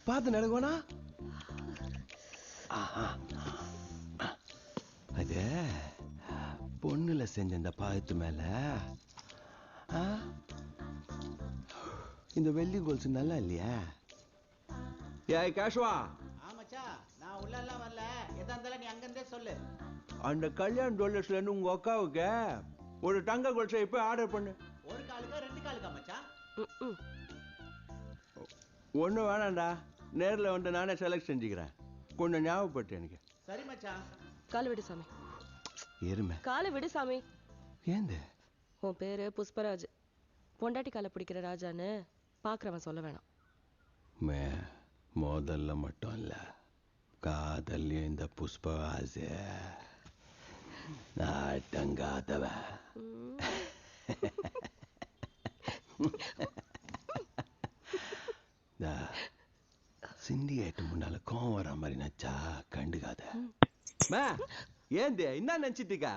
பார்த்து நடக்குவானா? அது பொண்ணுல செஞ்ச இந்த பாயத்து மேல இந்த வெள்ளி கோல்ஸ் நல்லா இல்லையா? ஏய் கேஷ்வா, நான் உள்ள எல்லாம் வரல. எதா இருந்தாலும் நீ அங்கிருந்தே சொல்லு. அந்த கல்யாண ஜுவல்லர்ஸ்ல இருந்து உங்க அக்காவுக்கு ஒரு தங்க கொலுசை இப்ப ஆர்டர் பண்ணு. ஒரு காலுக்கா 2 காலுக்கா மச்சான்? ஒன்றும் வேணாண்டா, நேரில் வந்து நானே செலக்ட் செஞ்சுக்கிறேன். கொஞ்சம் ஞாபகப்பட்டு எனக்கு. சரி மச்சான். காலை விடு சாமி. எருமை காலை விடு சாமி. ஏந்து உன் பேரு புஷ்பராஜ். பொண்டாட்டி காலை பிடிக்கிற ராஜான்னு பாக்குறவன் சொல்ல வேணாம். முதல்ல மட்டும் இல்ல, காதல்லையும் இந்த புஷ்பராஜ் நாட்டங்காதவன். சிண்டிகேட்டு முன்னால கோவம் வர மாதிரி நச்சா கண்டுக்காத. ஏந்தே என்ன நினைச்சிட்டு இருக்க?